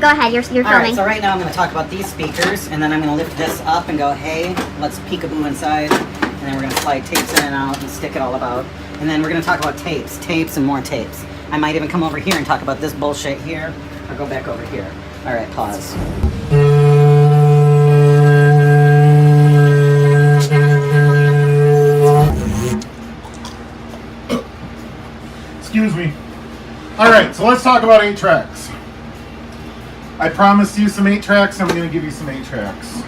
go ahead. You're filming. All right, so right now I'm going to talk about these speakers, and then I'm going to lift this up and go, hey, let's peekaboo inside. And then we're going to slide tapes in and out and stick it all about. And then we're going to talk about tapes and more tapes. I might even come over here and talk about this bullshit here, or go back over here. All right, pause. Excuse me. All right, so let's talk about 8Tracks. I promised you some 8Tracks. I'm going to give you some 8Tracks.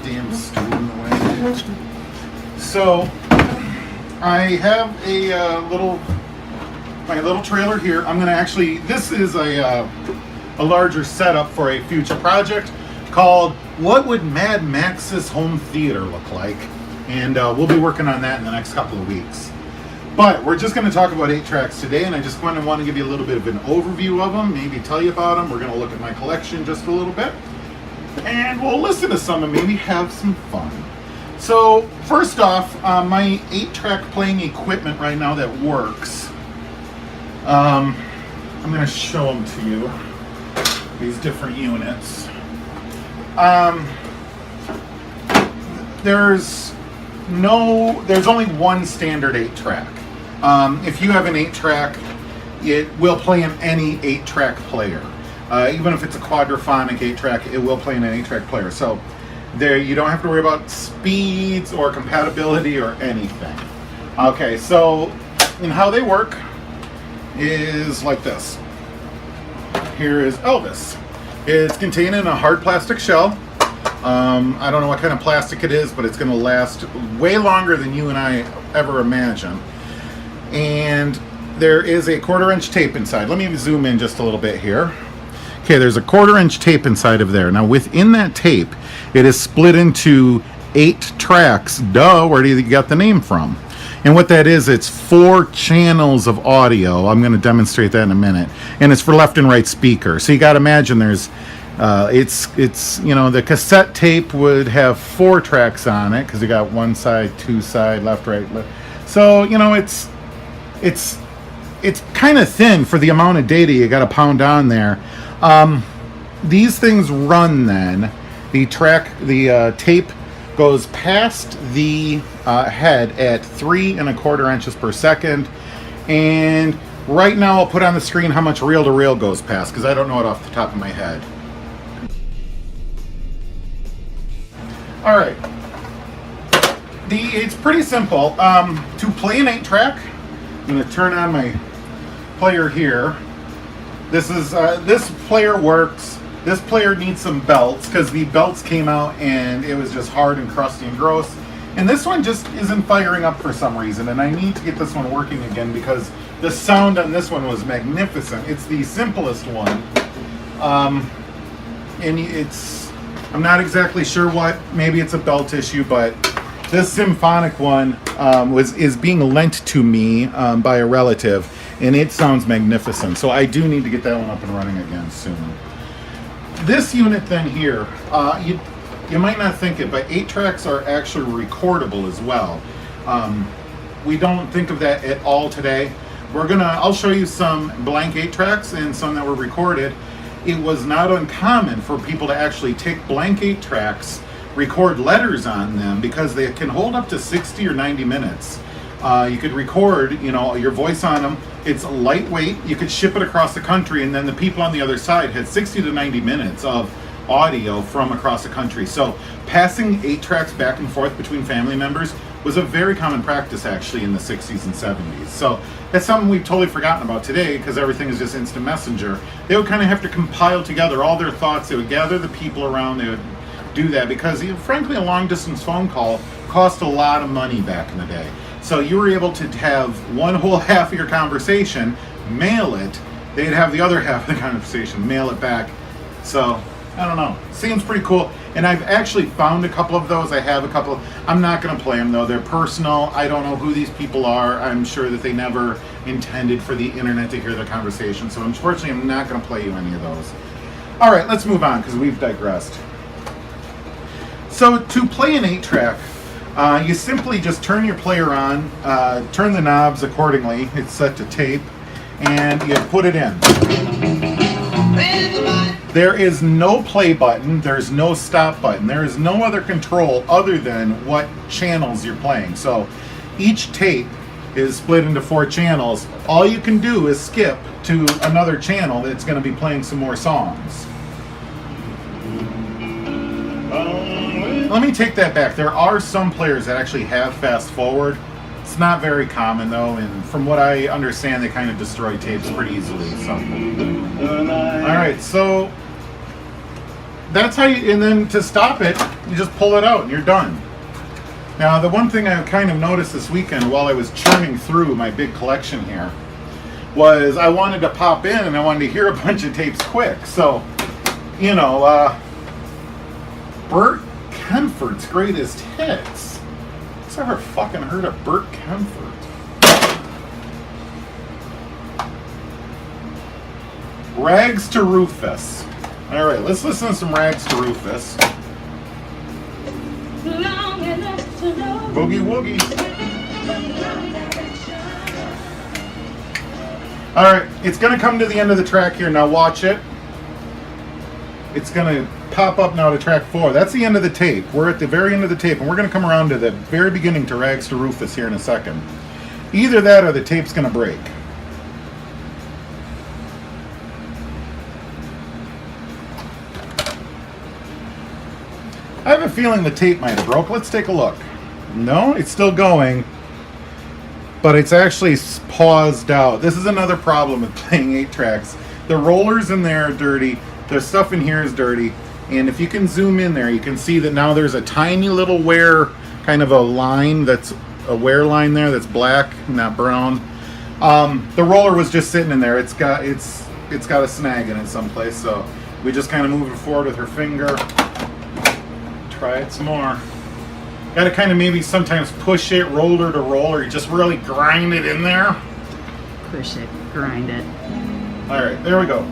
Damn stool in the way. So I have my little trailer here. I'm going to actually. This is a larger setup for a future project called "What Would Mad Max's Home Theater Look Like?" And we'll be working on that in the next couple of weeks. But we're just going to talk about 8Tracks today, and I just want to give you a little bit of an overview of them, maybe tell you about them. We're going to look at my collection just a little bit, and we'll listen to some and maybe have some fun. So first off, my 8-track playing equipment right now that works. I'm going to show them to you, these different units. There's only one standard 8-track. If you have an 8-track, it will play in any 8-track player. Even if it's a quadraphonic 8-track, it will play in an 8-track player. So there, you don't have to worry about speeds or compatibility or anything. Okay, so and how they work is like this. Here is Elvis. It's contained in a hard plastic shell. I don't know what kind of plastic it is, but it's going to last way longer than you and I ever imagined. And there is a 1/4-inch tape inside. Let me zoom in just a little bit here. Okay, there's a 1/4-inch tape inside of there. Now within that tape, it is split into 8 tracks. Duh, where do you get the name from? And what that is, it's 4 channels of audio. I'm going to demonstrate that in a minute. And it's for left and right speakers. So you got to imagine there's it's you know, the cassette tape would have 4 tracks on it because you got one side, 2 side, left, right, left. So you know, it's kind of thin for the amount of data you got to pound on there. These things run then. The tape goes past the head at 3 1/4 inches per second, and right now I'll put on the screen how much reel to reel goes past because I don't know it off the top of my head. All right, it's pretty simple. To play an 8-track, I'm going to turn on my player here. This player works. This player needs some belts because the belts came out and it was just hard and crusty and gross. And this one just isn't firing up for some reason, and I need to get this one working again because the sound on this one was magnificent. It's the simplest one, and I'm not exactly sure what. Maybe it's a belt issue, but this symphonic one is being lent to me by a relative, and it sounds magnificent. So I do need to get that one up and running again soon. This unit then here, you might not think it, but 8-tracks are actually recordable as well. We don't think of that at all today. I'll show you some blank 8-tracks and some that were recorded. It was not uncommon for people to actually take blank 8-tracks, record letters on them because they can hold up to 60 or 90 minutes. You could record, you know, your voice on them. It's lightweight. You could ship it across the country, and then the people on the other side had 60 to 90 minutes of audio from across the country. So passing 8-tracks back and forth between family members was a very common practice actually in the 60s and 70s. So that's something we've totally forgotten about today because everything is just instant messenger. They would kind of have to compile together all their thoughts. They would gather the people around. They would do that because, you know, frankly, a long distance phone call cost a lot of money back in the day. So you were able to have one whole half of your conversation, mail it. They'd have the other half of the conversation, mail it back. So I don't know. Seems pretty cool. And I've actually found a couple of those. I have a couple. I'm not going to play them though. They're personal. I don't know who these people are. I'm sure that they never intended for the internet to hear their conversation. So unfortunately, I'm not going to play you any of those. All right, let's move on because we've digressed. So to play an 8-track, you simply just turn your player on, turn the knobs accordingly. It's set to tape, and you put it in. There is no play button, there's no stop button, there is no other control other than what channels you're playing. So each tape is split into 4 channels. All you can do is skip to another channel that's going to be playing some more songs. Let me take that back. There are some players that actually have fast forward. It's not very common though, and from what I understand, they kind of destroy tapes pretty easily. So, all right, so that's how you. And then to stop it, you just pull it out and you're done. Now, the one thing I kind of noticed this weekend while I was churning through my big collection here was I wanted to pop in and I wanted to hear a bunch of tapes quick. So, you know, Burt Kemfert's greatest hits. Who's ever fucking heard of Burt Kemfert? Rags to Rufus. All right, let's listen to some Rags to Rufus. Boogie woogie. All right, it's going to come to the end of the track here. Now watch it. It's going to pop up now to track 4. That's the end of the tape. We're at the very end of the tape, and we're going to come around to the very beginning to Rags to Rufus here in a second. Either that or the tape's going to break. I have a feeling the tape might have broke. Let's take a look. No, it's still going, but it's actually paused out. This is another problem with playing 8-tracks. The rollers in there are dirty. The stuff in here is dirty. And if you can zoom in there, you can see that now there's a tiny little wear, kind of a line that's a wear line there that's black, not brown. The roller was just sitting in there. It's got a snag in it someplace, so we just kind of move it forward with her finger. Try it some more. Got to kind of maybe sometimes push it roller to roller. You just really grind it in there. Push it, grind it. All right, there we go.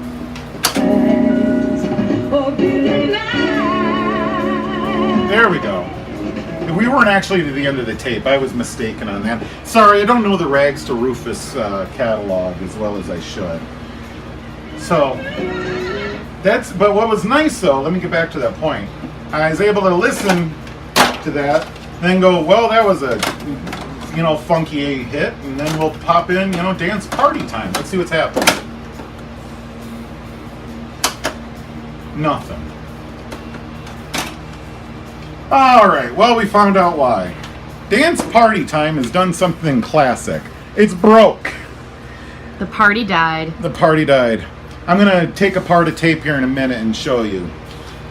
There we go. We weren't actually to the end of the tape. I was mistaken on that. Sorry, I don't know the Rags to Rufus catalog as well as I should. So, but what was nice though, let me get back to that point. I was able to listen to that, then go, well, that was a, funky hit, and then we'll pop in, dance party time. Let's see what's happening. Nothing. All right, well, we found out why. Dance party time has done something classic. It's broke. The party died. The party died. I'm going to take apart a tape here in a minute and show you.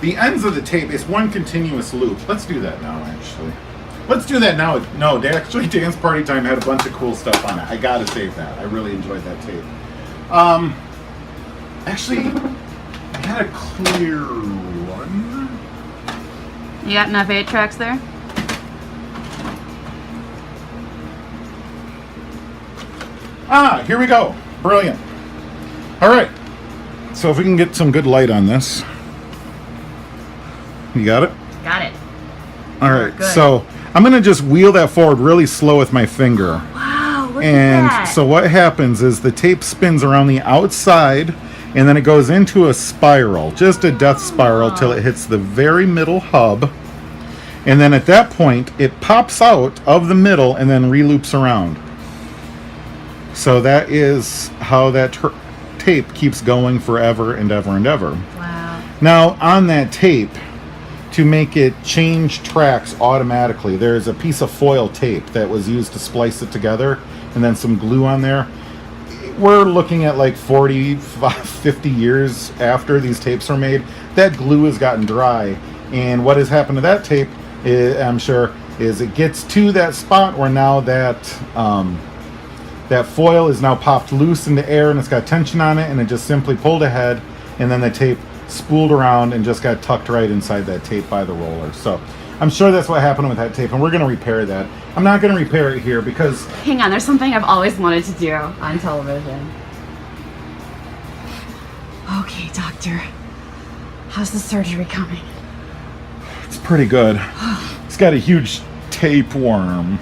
The ends of the tape is one continuous loop. Let's do that now, actually. Let's do that now. No, actually, Dance Party Time had a bunch of cool stuff on it. I gotta save that. I really enjoyed that tape. Actually, I had a clear one. You got enough 8-tracks there? Here we go. Brilliant. All right. So if we can get some good light on this. You got it? Got it. All right. Good. So I'm going to just wheel that forward really slow with my finger. Wow, look And at that. so what happens is the tape spins around the outside and then it goes into a spiral, just a death spiral till it hits the very middle hub. And then at that point, it pops out of the middle and then reloops around. So that is how that tape keeps going forever and ever and ever. Wow. Now, on that tape, to make it change tracks automatically, there's a piece of foil tape that was used to splice it together and then some glue on there. We're looking at like 40, 50 years after these tapes were made. That glue has gotten dry. And what has happened to that tape, I'm sure, is it gets to that spot where now that that foil is now popped loose into air and it's got tension on it, and it just simply pulled ahead, and then the tape spooled around and just got tucked right inside that tape by the roller. So I'm sure that's what happened with that tape, and we're going to repair that. I'm not going to repair it here because... Hang on, there's something I've always wanted to do on television. Okay, doctor. How's the surgery coming? It's pretty good. It's got a huge tapeworm.